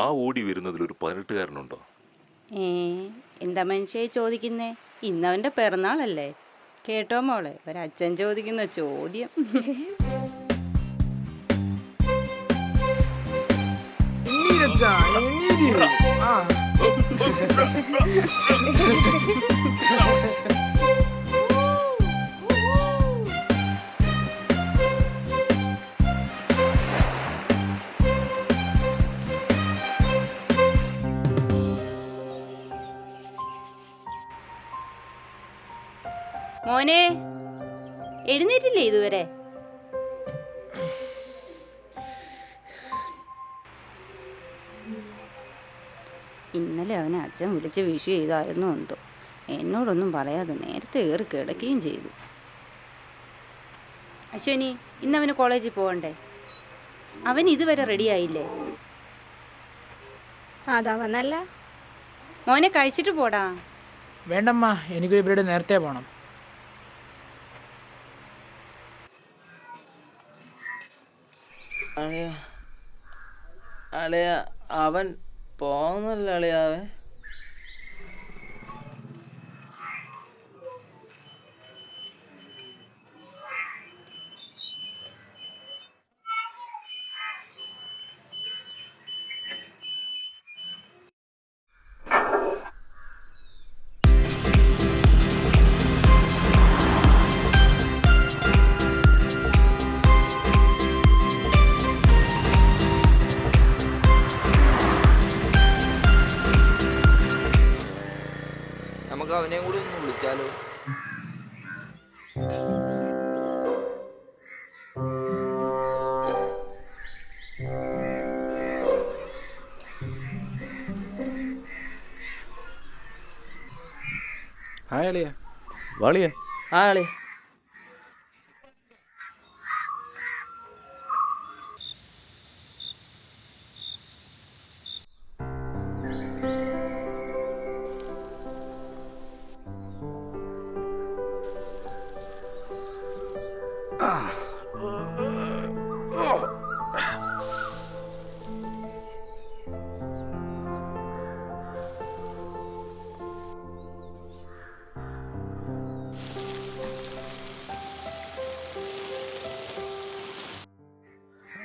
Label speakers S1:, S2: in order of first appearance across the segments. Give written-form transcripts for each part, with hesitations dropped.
S1: ആ ഓടി വരുന്നതിൽ ഒരു 18കാരനുണ്ടോ?
S2: ഏ എന്താ മനുഷ്യ ചോദിക്കുന്നേ? ഇന്നവൻ്റെ പിറന്നാളല്ലേ? കേട്ടോ മോളെ, ഒരച്ഛൻ ചോദിക്കുന്ന ചോദ്യം. മോനെ, എഴുന്നേറ്റില്ലേ ഇതുവരെ? ഇന്നലെ അവനെ അച്ഛൻ വിളിച്ച് വിഷു ചെയ്തായിരുന്നു എന്തോ. എന്നോടൊന്നും പറയാതെ നേരത്തെ കയറി കിടക്കുകയും ചെയ്തു. അശ്വനി, ഇന്നവന് കോളേജിൽ പോകണ്ടേ? അവൻ ഇതുവരെ റെഡിയായില്ലേ?
S3: അതവനല്ല.
S2: മോനെ, കഴിച്ചിട്ട് പോടാ.
S4: വേണ്ടമ്മ, എനിക്ക് ഇവരുടെ നേരത്തെ പോകണം.
S5: അളിയ അവൻ പോന്നല്ല അളിയാവേ. നമുക്ക് അവനെയും കൂടി ഒന്ന് വിളിച്ചാലോ?
S6: ഹായ് അളിയ. വാളിയ.
S5: ആ അളിയ.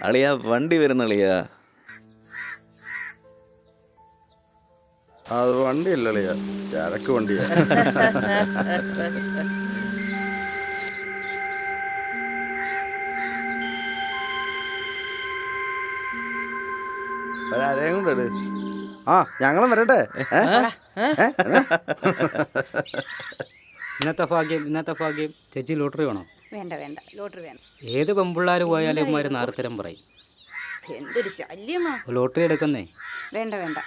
S6: അളിയ, വണ്ടി വരുന്ന അളിയ.
S7: അത് വണ്ടിയല്ല അളിയ, ചരക്ക് വണ്ടിയാ. ഒരാരെയും കൊണ്ടത്. ആ, ഞങ്ങളും വരട്ടെ.
S8: ഇന്നത്തെ ഭാഗ്യം ചേച്ചി ലോട്ടറി വേണോ?
S2: വേണ്ട വേണ്ട, ലോട്ടറി വേണം.
S8: ഏത് പെമ്പിള്ളാർ പോയാലും ഇവന്മാർ നാർത്തരം പറയും.
S2: എന്തൊരു ശല്യമാ.
S8: ലോട്ടറി എടുക്കുന്നേ.
S2: വേണ്ട വേണ്ട.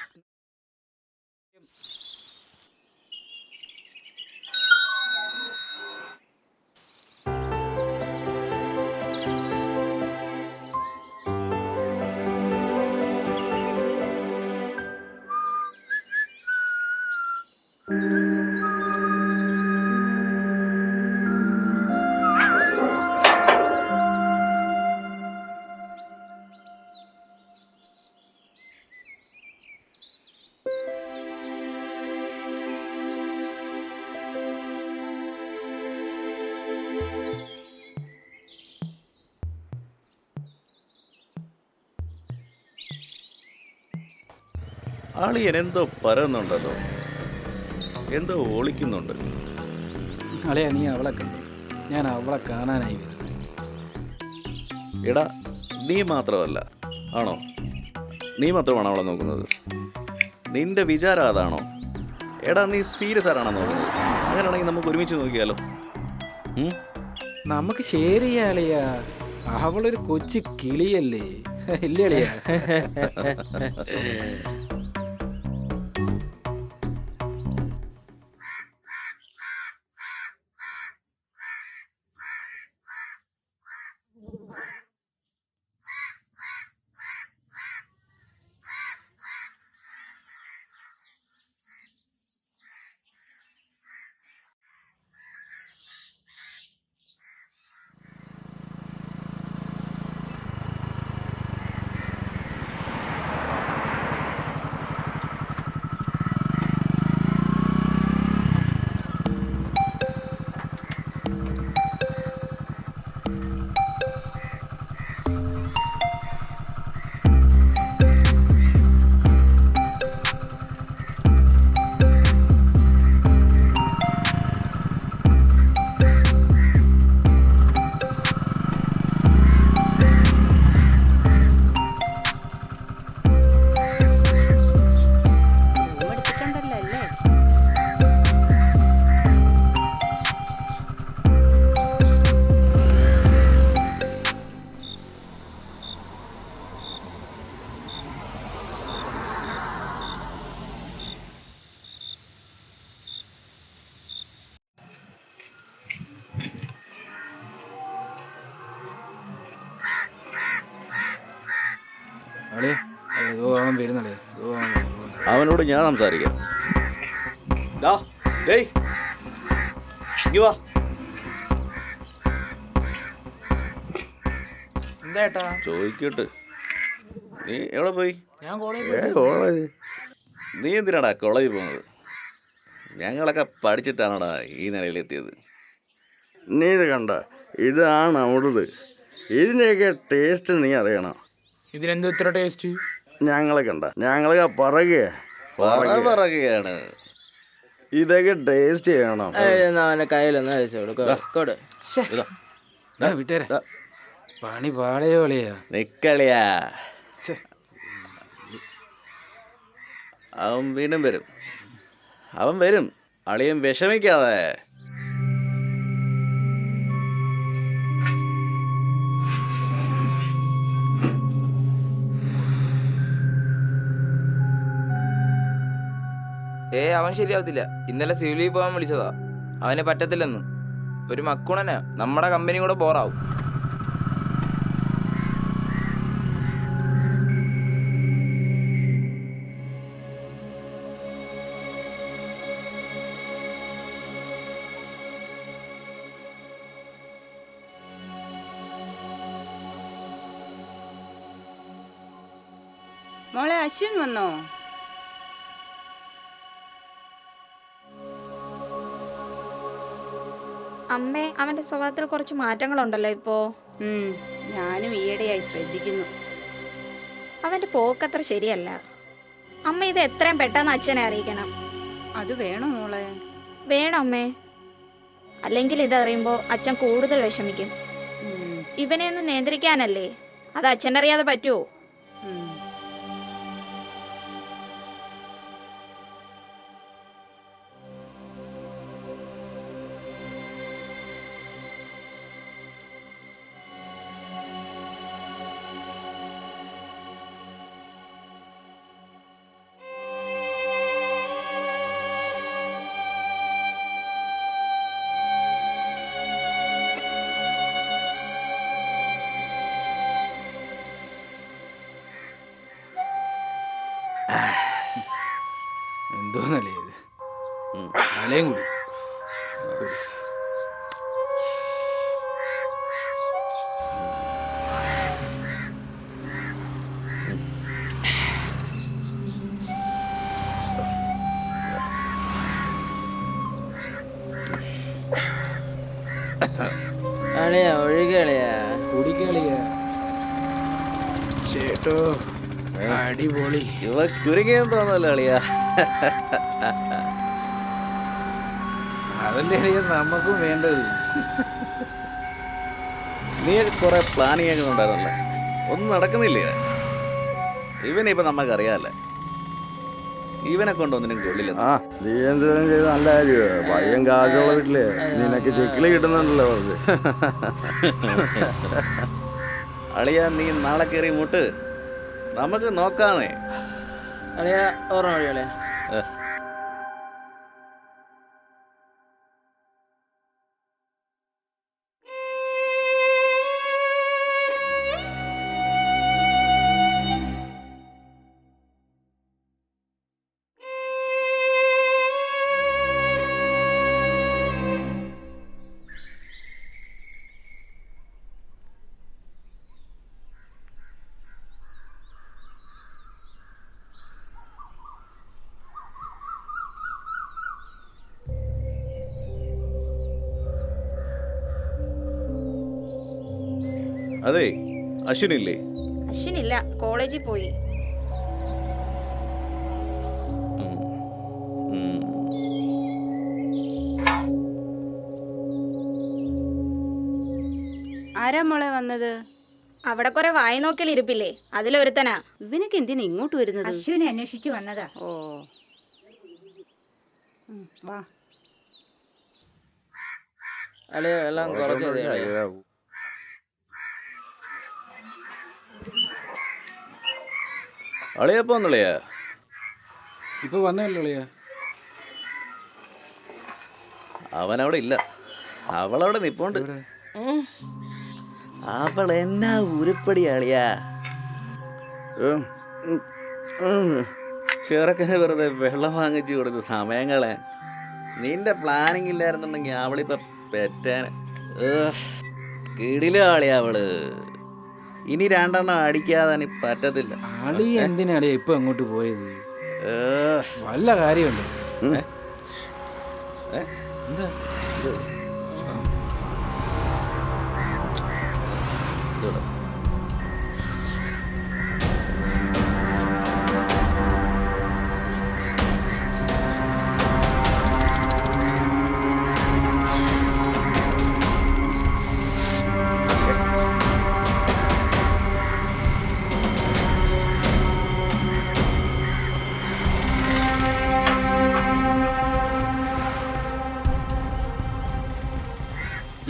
S6: അളിയൻ എന്തോ പറയുന്നുണ്ടല്ലോ, എന്തോ ഒളിക്കുന്നുണ്ട്.
S8: അളിയ, നീ അവളെ കണ്ടു. ഞാൻ അവളെ കാണാനായി വരുന്നു.
S6: എടാ, നീ മാത്രമല്ല. ആണോ? നീ മാത്രമാണോ അവളെ നോക്കുന്നത്? നിന്റെ വിചാരം അതാണോ? എടാ, നീ സീരിയസ് ആരാണോ നോക്കുന്നത്? അങ്ങനെയാണെങ്കിൽ നമുക്ക് ഒരുമിച്ച് നോക്കിയാലോ?
S8: നമുക്ക് ഷെയർ ചെയ്യാ അളിയ. അവളൊരു കൊച്ചു കിളിയല്ലേ, ഇല്ലേ അളിയ? അളിയ ഏതോ അവൻ വരുന്നളിയ ഏതോ അവൻ വരുന്നു.
S6: അവനോട് ഞാൻ സംസാരിക്കാം. ഡാ, ഡേയ്, ഇങ്ങ് വാ.
S4: എന്താ ഏട്ടാ?
S6: ചോദിക്കട്ട്, നീ എവിടെ പോയി?
S4: ഞാൻ കോളേജ്
S7: കോളേജ്
S6: നീ എന്തിനാടാ കോളേജിൽ പോകുന്നത്? ഞങ്ങളൊക്കെ പഠിച്ചിട്ടാണോടാ ഈ നിലയിലെത്തിയത്.
S7: നീ ഇത് കണ്ട, ഇതാണ് അമൃത്. ഇതിൻ്റെയൊക്കെ ടേസ്റ്റ് നീ അറിയണം.
S4: ഇതിനെന്തോ ഇത്ര ടേസ്റ്റ്?
S7: ഞങ്ങളെ കണ്ട, ഞങ്ങളൊക്കെ
S6: പറയുകയാണ്.
S7: ഇതൊക്കെ ടേസ്റ്റ് ചെയ്യണം.
S5: അവന്റെ കയ്യിലൊന്ന് അയച്ചു കൊടുക്കോട്.
S8: വിട്ടേരെ പണി പാളയോ അളിയാ.
S6: നിക്കളിയാ, അവൻ വീണ്ടും വരും. അവൻ വരും. അളിയൻ വിഷമിക്കാതെ.
S5: അവൻ ശരിയാവത്തില്ല. ഇന്നലെ സിവിലിൽ പോകാൻ വിളിച്ചതാ. അവന് പറ്റത്തില്ലെന്ന്. ഒരു മക്കുണനാ. നമ്മുടെ കമ്പനി കൂടെ ബോറാവും.
S2: മോളെ അശ്വിൻ വന്നോ?
S3: അമ്മേ, അവന്റെ സ്വഭാവത്തിൽ കുറച്ച് മാറ്റങ്ങളുണ്ടല്ലോ ഇപ്പോ.
S2: ഞാനും ഈയിടെയായി ശ്രദ്ധിക്കുന്നു.
S3: അവന്റെ പോക്കത്ര ശരിയല്ല. അമ്മ ഇത് എത്രയും പെട്ടെന്ന് അച്ഛനെ അറിയിക്കണം.
S2: അത് വേണോ മോളെ?
S3: വേണം അമ്മേ. അല്ലെങ്കിൽ ഇതറിയുമ്പോൾ അച്ഛൻ കൂടുതൽ വിഷമിക്കും. ഇവനെ ഒന്ന് നിയന്ത്രിക്കാനല്ലേ. അത് അച്ഛനറിയാതെ പറ്റുമോ?
S8: എന്തോന്നല്ലേ ഇത്? മലയും കൂടി
S5: അളിയാ ഒഴുകളിയാ.
S8: കുടിക്കളിയാ
S4: ചേട്ടോ, അടിപൊളി.
S6: ഇവ കുരുങ്ങിയെന്ന് തോന്നല്ലോ അളിയാ.
S8: അതല്ലേ അളിയ നമുക്കും വേണ്ടത്.
S6: നീ കുറെ പ്ലാനിങ് ഒക്കെ ഉണ്ടായിരുന്നല്ലേ, ഒന്നും നടക്കുന്നില്ലേ? ഇവനിപ്പോ നമുക്കറിയാല്ലേ, ഇവനെ കൊണ്ടൊന്നിനും കൊള്ളില്ല.
S7: ആ, നീ എന്തെങ്കിലും ചെയ്ത് നല്ല കാര്യമോ? പയ്യൻ കാശുള്ള വീട്ടില് നിനക്ക് ചെക്കിളി കിട്ടുന്നുണ്ടല്ലോ കുറച്ച്.
S6: അളിയാ, നീ നാളെ കയറി മുട്ട്, നമുക്ക് നോക്കാന്നേ.
S5: അളിയാ ഓർമ്മ വഴി അളിയാ.
S6: അതെ, അശ്വിനില്ലേ?
S3: അശ്വിനില്ല, കോളേജിൽ പോയി.
S2: ആരാ മോളെ വന്നത്?
S3: അവിടെ കുറെ വായി നോക്കിൽ ഇരിപ്പില്ലേ, അതിലൊരുത്തനാ.
S2: ഇവനൊക്കെ എന്തിനാ ഇങ്ങോട്ട് വരുന്നത്?
S9: അശ്വിനെ അന്വേഷിച്ചു വന്നതാ.
S2: ഓ, വാ.
S5: അളിയാ എല്ലാം കുറച്ച് മതി അളിയാ.
S6: അളിയപ്പോ ഒന്നുള്ളയാ?
S8: ഇപ്പൊ വന്നല്ലോ അളിയാ.
S6: അവനവിടെ ഇല്ല, അവളവിടെ നിപ്പോണ്ട്. അവൾ എന്നാ ഉരുപ്പടി അളിയാ. ചെറുക്കന് വെറുതെ വെള്ളം വാങ്ങിച്ചു കൊടുത്ത് സമയം കളയാൻ. നിന്റെ പ്ലാനിങ് ഇല്ലായിരുന്നുണ്ടെങ്കിൽ അവളിപ്പോ പെറ്റാൻ കിടില ആളിയാ അവള്. ഇനി 2 എണ്ണം അടിക്കാതെ ഇനി പറ്റത്തില്ല.
S8: അളി എന്തിനാളിയാ ഇപ്പൊ അങ്ങോട്ട് പോയത്? വല്ല കാര്യമുണ്ടോ? എന്താ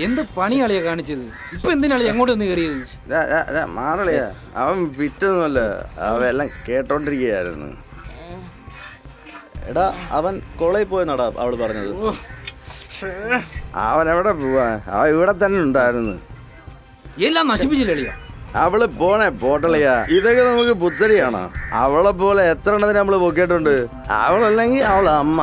S8: എന്ത് പണിയാളിയാ കാണിച്ചത്? ഇപ്പൊ എന്തിനാളി അങ്ങോട്ട് ഒന്ന് കയറിയത്?
S7: മാറളിയാ, അവൻ വിറ്റൊന്നുമല്ല, അവൻ എല്ലാം കേട്ടോണ്ടിരിക്കുകയായിരുന്നു.
S6: എടാ അവൻ കോളേജിൽ പോയെന്നാടാ അവള് പറഞ്ഞത്.
S7: അവൻ എവിടെ പോവാ? അവൻ ഇവിടെ തന്നെ ഉണ്ടായിരുന്നു.
S8: എല്ലാം നശിപ്പിച്ചില്ലളിയാ.
S7: അവള് പോട്ടളിയാ. ഇതൊക്കെ നമുക്ക് പുത്തരിയാണോ? അവളെ പോലെ എത്ര എണ്ണത്തിന് നമ്മള് പൊക്കിയിട്ടുണ്ട്. അവളല്ലെങ്കിൽ അവളെ അമ്മ.